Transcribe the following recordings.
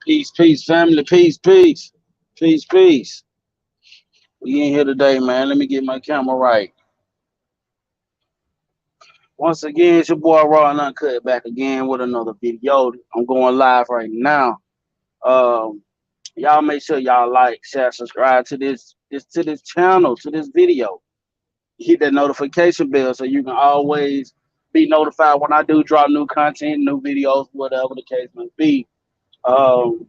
Peace, peace, family, peace, peace, peace, peace. We in here today, man. Let me get my camera right. Once again, it's your boy Raw and Uncut back again with another video. I'm going live right now. Um, y'all make sure y'all like, share, subscribe to this channel, to this video. Hit that notification bell so you can always be notified when I do drop new content, new videos, whatever the case may be. Um,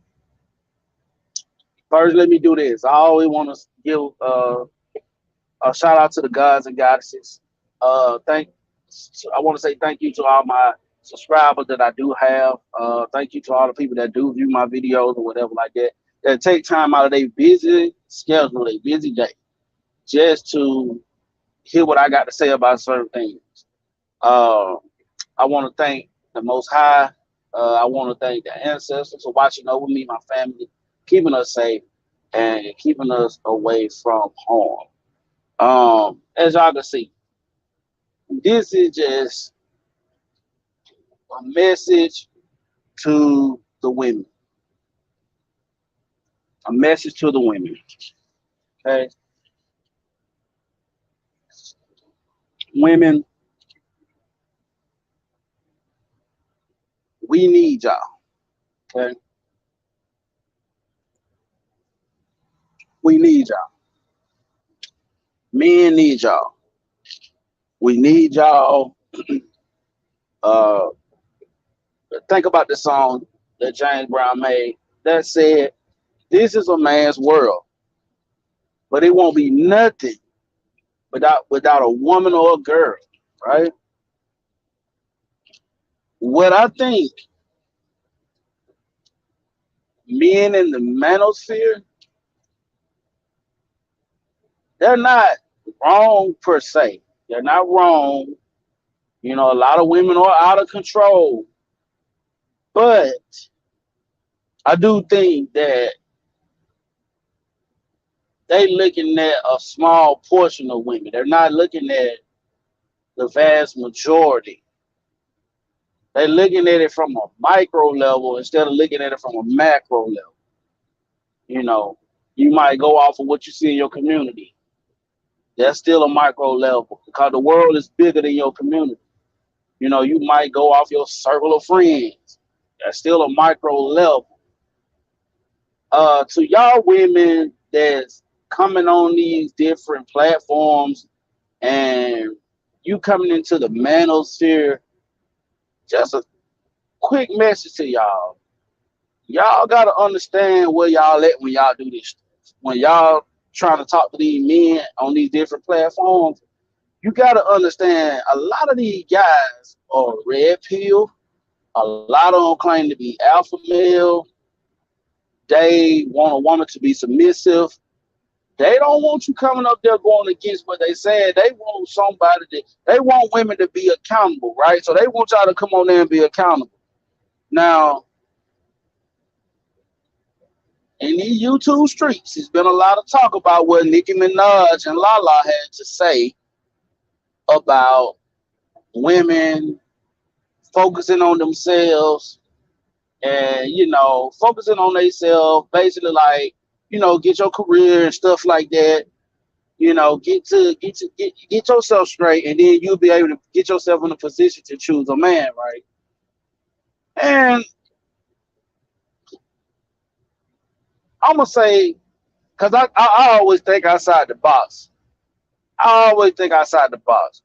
First, let me do this. I always want to give a shout out to the gods and goddesses. Thank. I want to say thank you to all my subscribers that I do have. Thank you to all the people that do view my videos or whatever like that. That take time out of their busy schedule, their busy day, just to hear what I got to say about certain things. Uh, I want to thank the Most High. I want to thank the ancestors for watching over me, my family, keeping us safe and keeping us away from harm. As y'all can see, this is just a message to the women. A message to the women. Okay, women, we need y'all. Okay, we need y'all. Men need y'all. We need y'all. Uh, think about the song that James Brown made that said, "This is a man's world, but it won't be nothing without a woman or a girl." Right? What I think men in the manosphere, they're not wrong per se. They're not wrong. You know, a lot of women are out of control, but I do think that they looking at a small portion of women. They're not looking at the vast majority. They're looking at it from a micro level instead of looking at it from a macro level. You know, you might go off of what you see in your community. That's still a micro level because the world is bigger than your community. You know, you might go off your circle of friends. That's still a micro level. To y'all women that's coming on these different platforms and you coming into the manosphere, just a quick message to y'all. Y'all gotta understand where y'all at when y'all do this. When y'all trying to talk to these men on these different platforms, you gotta understand a lot of these guys are red pill. A lot of them claim to be alpha male. They want a woman to be submissive. They don't want you coming up there going against what they said. They want somebody that they want women to be accountable, right? So they want y'all to come on there and be accountable. Now, in these YouTube streets, there's been a lot of talk about what Nicki Minaj and Lala had to say about women focusing on themselves and focusing on themselves, basically like get your career and stuff like that. Get yourself straight, and then you'll be able to get yourself in a position to choose a man, right? And I'm gonna say, because I always think outside the box. I always think outside the box.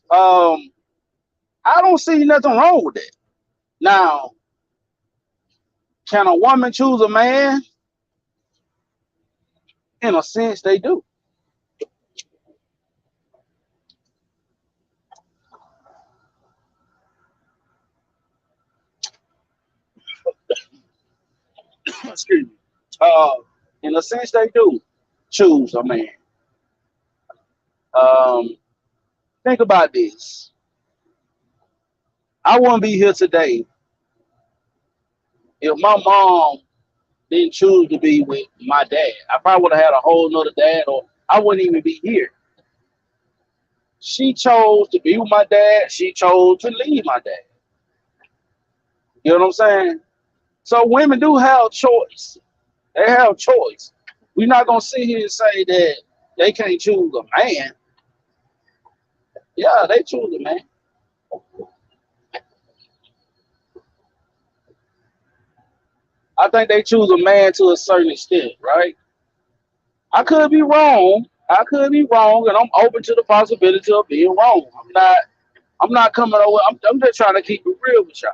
Um, I don't see nothing wrong with it. Now, can a woman choose a man? In a sense, they do. Excuse me. Uh, in a sense, they do choose a man. Um, think about this. I wouldn't be here today if my mom didn't choose to be with my dad. I probably would have had a whole nother dad, or I wouldn't even be here. She chose to be with my dad. She chose to leave my dad. You know what I'm saying? So women do have choice. They have choice. We're not gonna sit here and say that they can't choose a man. Yeah, they choose a man. I think they choose a man to a certain extent, right? I could be wrong. I could be wrong, and I'm open to the possibility of being wrong. I'm not coming over. I'm just trying to keep it real with y'all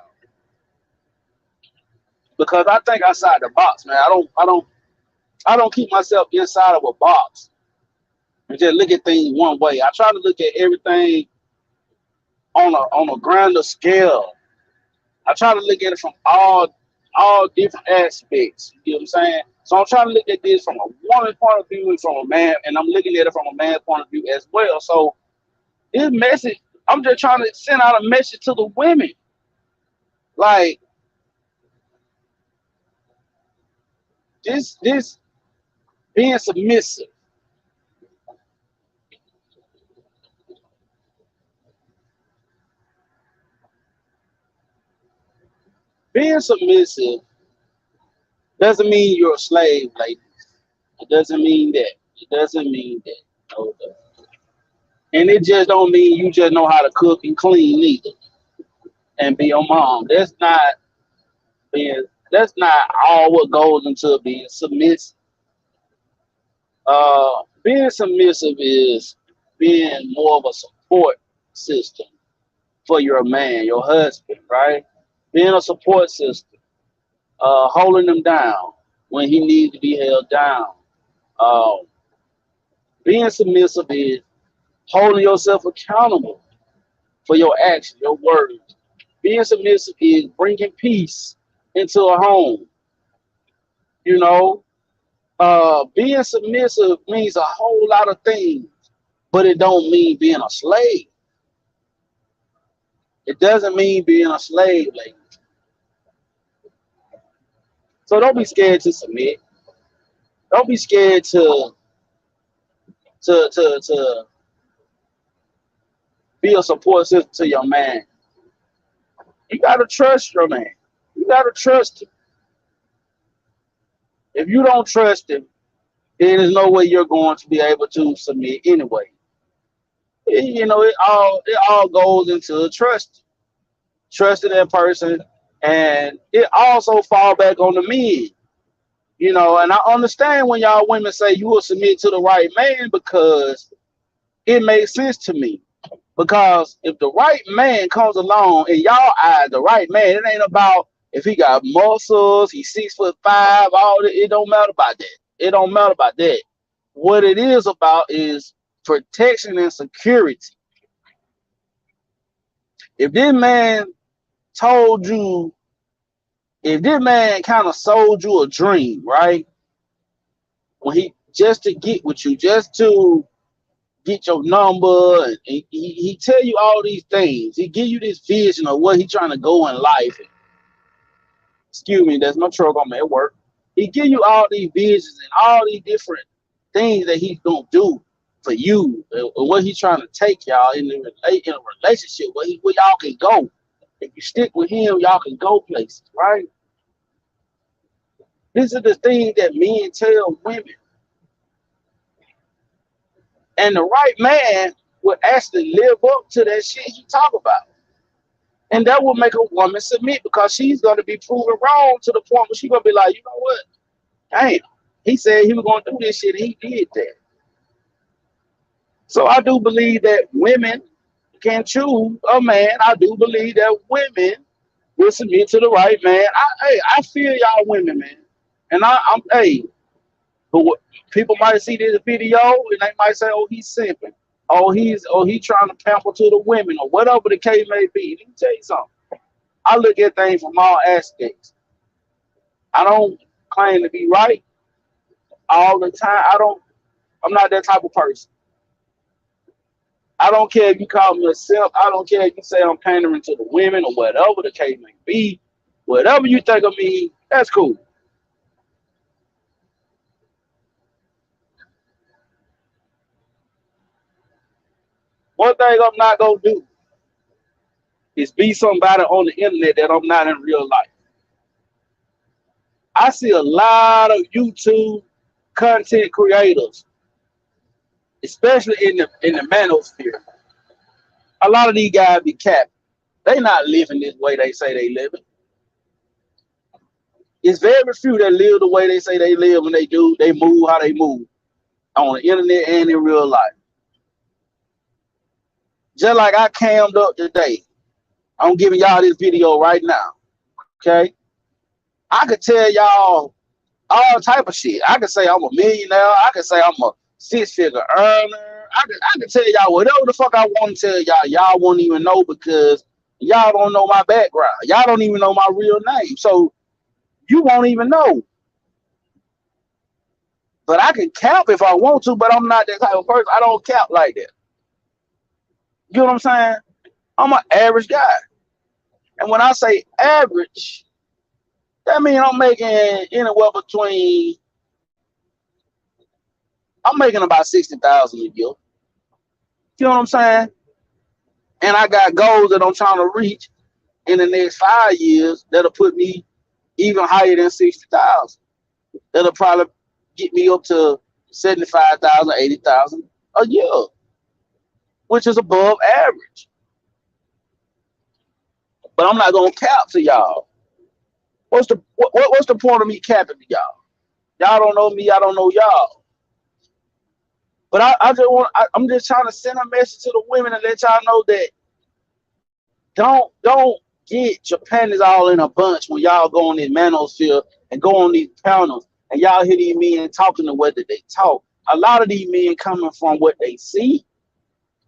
because I think outside the box, man. I don't keep myself inside of a box and just look at things one way. I try to look at everything on a grander scale. I try to look at it from all different aspects. You know what I'm saying? So I'm trying to look at this from a woman's point of view and from a man, and I'm looking at it from a man's point of view as well. So this message, I'm just trying to send out a message to the women, like this being submissive, being submissive doesn't mean you're a slave, ladies. It doesn't mean that. It doesn't mean that. No, it doesn't. And it just don't mean you just know how to cook and clean neither and be a mom. Being that's not all what goes into being submissive. Being submissive is being more of a support system for your man, your husband, right? Being a support system, holding him down when he needs to be held down. Um, Being submissive is holding yourself accountable for your actions, your words. Being submissive is bringing peace into a home. You know, being submissive means a whole lot of things, but it don't mean being a slave. It doesn't mean being a slave, lady. So don't be scared to submit. Don't be scared to be a support system to your man. You gotta trust your man. You gotta trust him. If you don't trust him, then there's no way you're going to be able to submit anyway. It all goes into trusting that person, and it also fall back on the men. And I understand when y'all women say you will submit to the right man because it makes sense to me. Because if the right man comes along in y'all eyes, the right man, it ain't about if he got muscles, he's 6'5", all that. It don't matter about that. It don't matter about that. What it is about is protection and security. If this man told you, if this man kind of sold you a dream, right? When he just to get with you, just to get your number, and he tell you all these things. He give you this vision of what he trying to go in life. And, excuse me, that's my truck. I'm at work. He give you all these visions and all these different things that he's gonna do for you, and what he's trying to take y'all in a relationship where y'all can go. If you stick with him, y'all can go places, right? This is the thing that men tell women, and the right man will actually live up to that shit he talk about. And that will make a woman submit because she's going to be proven wrong to the point where she's going to be like, you know what? Damn, he said he was going to do this shit and he did that. So I do believe that women can choose a man. I do believe that women will submit to the right man. I feel y'all women, man. And hey, but people might see this video and they might say, oh, he's simping. He trying to pamper to the women or whatever the case may be. Let me tell you something. I look at things from all aspects. I don't claim to be right all the time. I'm not that type of person. I don't care if you call me a simp. I don't care if you say I'm pandering to the women or whatever the case may be. Whatever you think of me, that's cool. One thing I'm not gonna do is be somebody on the internet that I'm not in real life. I see a lot of YouTube content creators, especially in the manosphere. A lot of these guys be capping. They not living this way they say they living. It's very few that live the way they say they live, and they move how they move on the internet and in real life. Just like I cammed up today, I'm giving y'all this video right now. Okay, I could tell y'all all type of shit. I could say I'm a millionaire. I could say I'm a six-figure earner. I could tell y'all whatever the fuck I want to tell y'all. Y'all won't even know because y'all don't know my background. Y'all don't even know my real name. So you won't even know. But I can cap if I want to, but I'm not that type of person. I don't cap like that. You know what I'm saying? I'm an average guy. And when I say average, that means I'm making anywhere between, I'm making about 60,000 a year. You know what I'm saying? And I got goals that I'm trying to reach in the next 5 years that'll put me even higher than 60,000. That'll probably get me up to 75,000, 80,000 a year, which is above average. But I'm not gonna cap to y'all. What's the point of me capping to y'all? Y'all don't know me, I don't know y'all. But I'm just trying to send a message to the women and let y'all know that don't get your panties all in a bunch when y'all go on this manosphere and go on these panels and y'all hear these men talking the way that they talk. A lot of these men coming from what they see.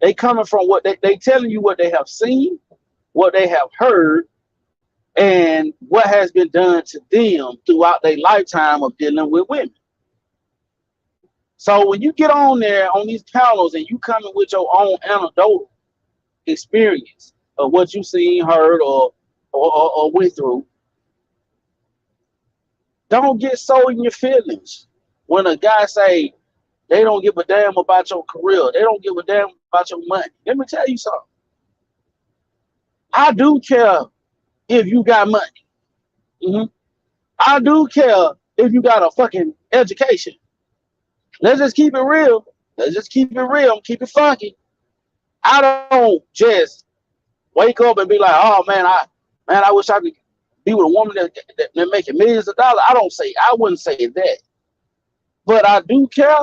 They coming from what they telling you what they have seen, what they have heard, and what has been done to them throughout their lifetime of dealing with women. So when you get on there on these panels and you coming with your own anecdotal experience of what you seen, heard, or went through, don't get so in your feelings when a guy say they don't give a damn about your career, they don't give a damn about your money. Let me tell you something. I do care if you got money. Mm-hmm. I do care if you got a fucking education. Let's just keep it real. Let's just keep it real. Keep it funky. I don't just wake up and be like, oh man, I wish I could be with a woman that making millions of dollars. I wouldn't say that. But I do care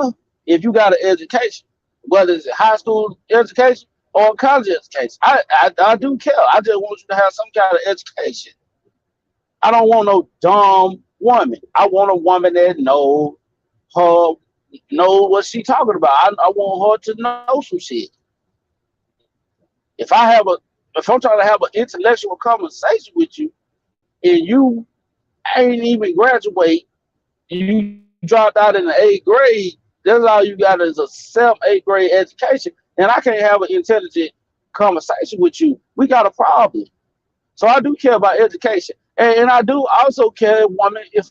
if you got an education, whether it's a high school education or a college education. I do care. I just want you to have some kind of education. I don't want no dumb woman. I want a woman that know what she talking about. I want her to know some shit. If I'm trying to have an intellectual conversation with you, and you ain't even graduate, you dropped out in the 8th grade, that's all you got is a 7th, 8th grade education, and I can't have an intelligent conversation with you. We got a problem. So I do care about education, and I do also care if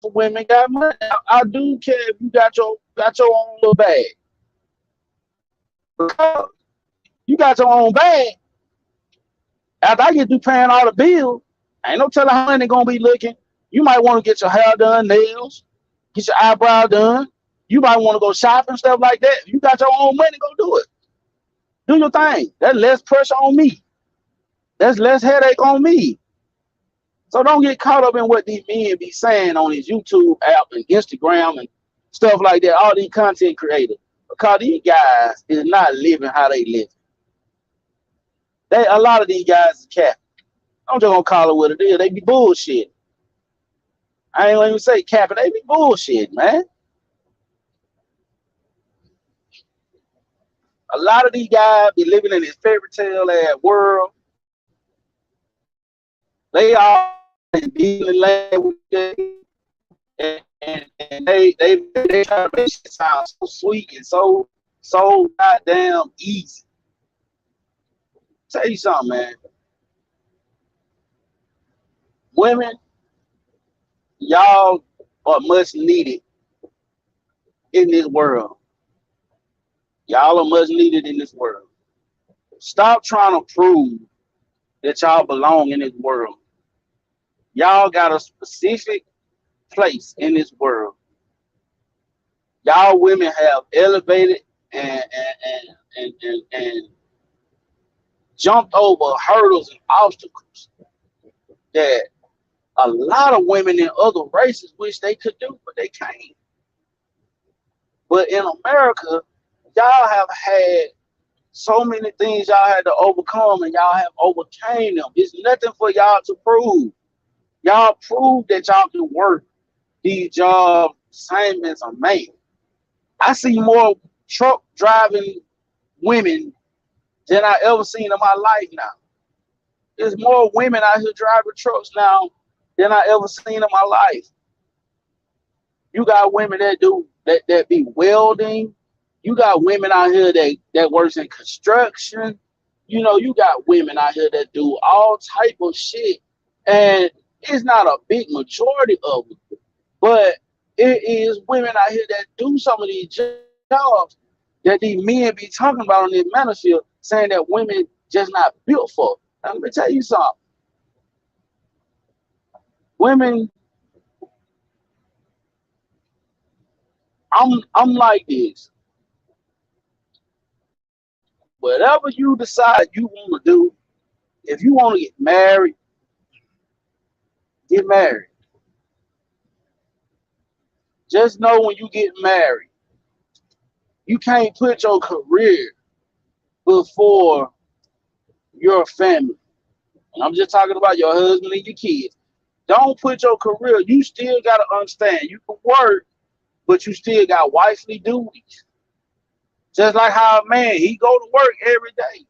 women got money. I do care if you got your own little bag. Because you got your own bag. After I get through paying all the bills, ain't no telling how money gonna be looking. You might want to get your hair done, nails, get your eyebrow done. You might want to go shopping, stuff like that. If you got your own money, go do it. Do your thing. That's less pressure on me. That's less headache on me. So don't get caught up in what these men be saying on his YouTube app and Instagram and stuff like that. All these content creators, because these guys is not living how they live. A lot of these guys is capping. I'm just gonna call it what it is. They be bullshit. I ain't gonna even say capping. They be bullshit, man. A lot of these guys be living in this fairy tale ass world. They all in Disneyland with it, and they try to make it sound so sweet and so goddamn easy. Tell you something, man. Women, y'all are much needed in this world. Y'all are much needed in this world. Stop trying to prove that y'all belong in this world. Y'all got a specific place in this world. Y'all women have elevated and jumped over hurdles and obstacles that a lot of women in other races wish they could do, but they can't. But in America, y'all have had so many things y'all had to overcome, and y'all have overcame them. It's nothing for y'all to prove. Y'all prove that y'all can work these jobs same as a man. I see more truck driving women than I ever seen in my life now. There's more women out here driving trucks now than I ever seen in my life. You got women that do that be welding. You got women out here that works in construction. You know, you got women out here that do all type of shit. And it's not a big majority of it, but it is women out here that do some of these jobs that these men be talking about on their manosphere, saying that women just not built for. Now, let me tell you something. Women, I'm like this. Whatever you decide you want to do, if you want to get married, get married. Just know when you get married, you can't put your career before your family. And I'm just talking about your husband and your kids. Don't put your career. You still got to understand. You can work, but you still got wifely duties. Just like how a man, he go to work every day,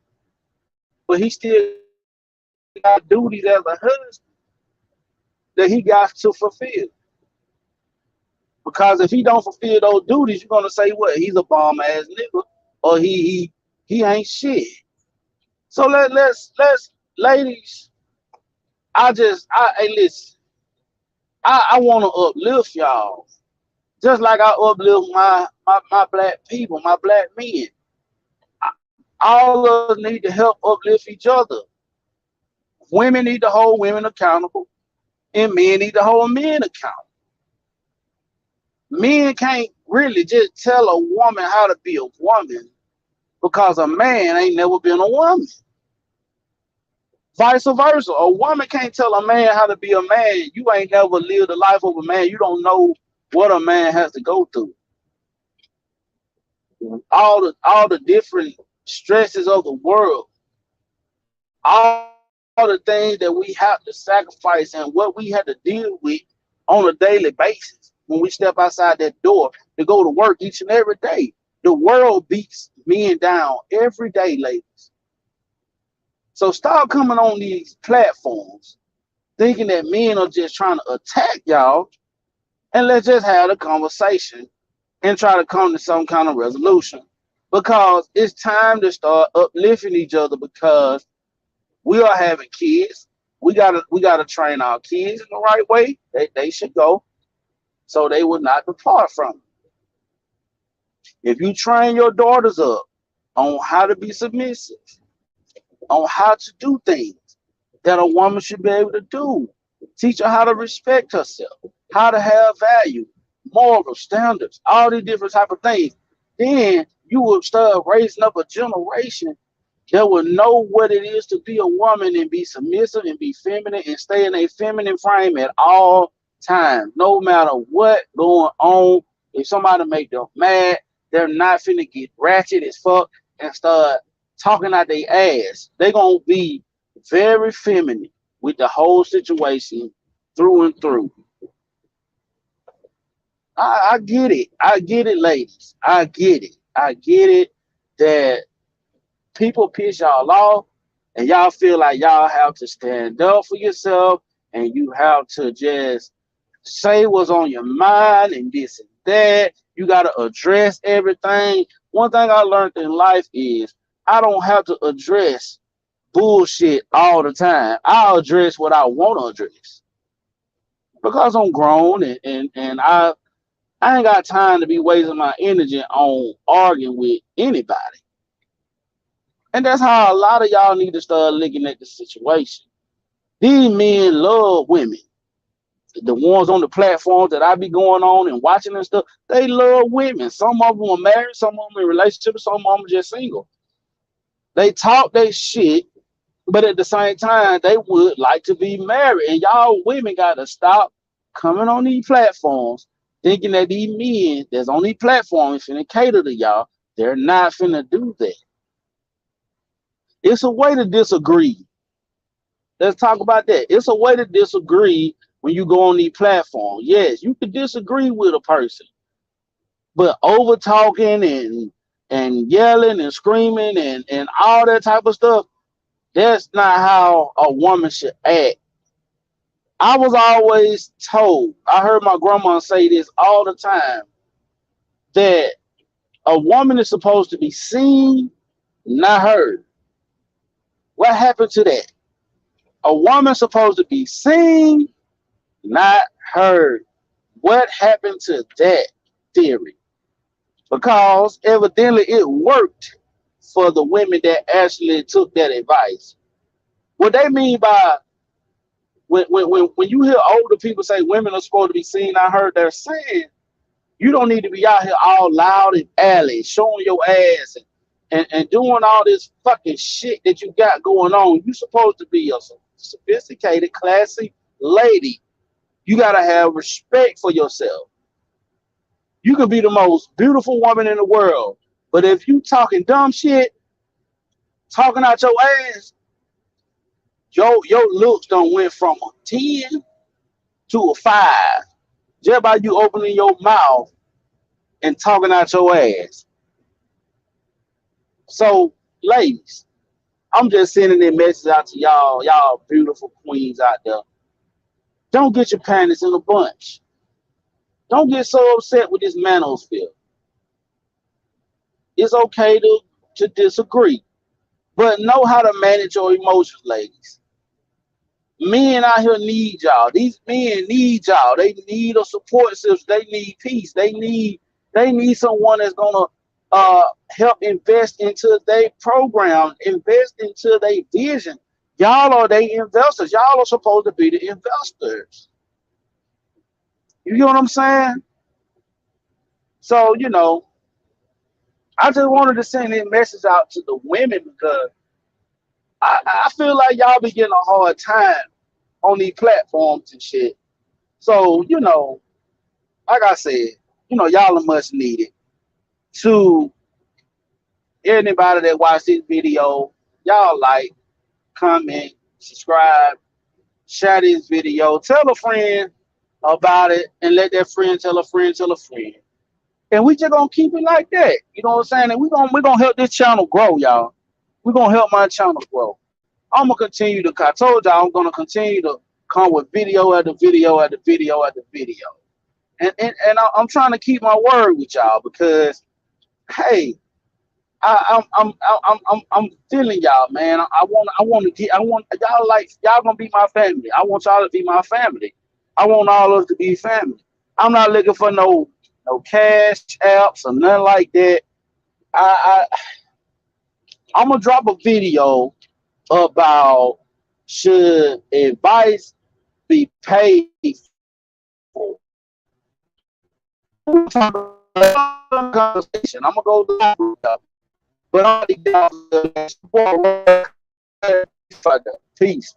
but he still got duties as a husband that he got to fulfill. Because if he don't fulfill those duties, you're gonna say what? He's a bomb ass nigga, or he ain't shit. So let's ladies. Hey listen. I want to uplift y'all, just like I uplift my black people, my black men. All of us need to help uplift each other. Women need to hold women accountable, and men need to hold men accountable. Men can't really just tell a woman how to be a woman because a man ain't never been a woman. Vice versa. A woman can't tell a man how to be a man. You ain't never lived the life of a man. You don't know what a man has to go through. All the different stresses of the world, all the things that we have to sacrifice and what we had to deal with on a daily basis when we step outside that door to go to work each and every day. The world beats men down every day, ladies. So stop coming on these platforms thinking that men are just trying to attack y'all, and let's just have a conversation and try to come to some kind of resolution. Because it's time to start uplifting each other, because we are having kids. We gotta train our kids in the right way. They should go so they will not depart from it. If you train your daughters up on how to be submissive, on how to do things that a woman should be able to do, teach her how to respect herself, how to have value, moral standards, all these different type of things, then you will start raising up a generation that will know what it is to be a woman and be submissive and be feminine and stay in a feminine frame at all times, no matter what going on. If somebody make them mad, they're not finna get ratchet as fuck and start talking out their ass. They're gonna be very feminine with the whole situation through and through. I get it. I get it, ladies. I get it. I get it that people piss y'all off and y'all feel like y'all have to stand up for yourself and you have to just say what's on your mind and this and that. You got to address everything. One thing I learned in life is I don't have to address bullshit all the time. I'll address what I want to address because I'm grown and I ain't got time to be wasting my energy on arguing with anybody. And that's how a lot of y'all need to start looking at the situation. These men love women. the ones on the platforms that I be going on and watching and stuff, they love women. Some of them are married, some of them in relationships, some of them are just single. They talk they shit, but at the same time, they would like to be married. And y'all women got to stop coming on these platforms thinking that these men that's on these platforms finna cater to y'all. They're not finna do that. It's a way to disagree. Let's talk about that. It's a way to disagree when you go on these platforms. Yes, you can disagree with a person, but over talking and yelling and screaming and all that type of stuff, that's not how a woman should act. I was always told, I heard my grandma say this all the time, that a woman is supposed to be seen, not heard. What happened to that? A woman's supposed to be seen, not heard. What happened to that theory? Because evidently it worked for the women that actually took that advice. What they mean by when you hear older people say women are supposed to be seen, not heard, they're saying you don't need to be out here all loud and alley, showing your ass and doing all this fucking shit that you got going on. You're supposed to be a sophisticated, classy lady. You got to have respect for yourself. You can be the most beautiful woman in the world, but if you talking dumb shit, talking out your ass, your looks done went from a 10 to a 5 just by you opening your mouth and talking out your ass. So, ladies, I'm just sending a message out to y'all beautiful queens out there. Don't get your panties in a bunch. Don't get so upset with this manosphere. It's okay to disagree, but know how to manage your emotions, ladies. Men out here need y'all. These men need y'all. They need a support system. They need peace. They need someone that's gonna help invest into their program, invest into their vision. Y'all are they investors. Y'all are supposed to be the investors. You get what I'm saying? So, I just wanted to send this message out to the women because I feel like y'all be getting a hard time on these platforms and shit. So, like I said, y'all are much needed. To anybody that watched this video, y'all like, comment, subscribe, share this video, tell a friend about it, and let that friend tell a friend tell a friend. And we just gonna keep it like that. You know what I'm saying? And we're gonna help this channel grow, y'all. We're gonna help my channel grow. I'm gonna continue to I told y'all I'm gonna continue to come with video after video after video after video. And I'm trying to keep my word with y'all because hey, I'm feeling y'all, man. I want y'all gonna be my family. I want y'all to be my family. I want all of us to be family. I'm not looking for no cash apps or nothing like that. I'm gonna drop a video about should advice be paid for. Conversation. I'm gonna go down, but I'm gonna get out. Peace.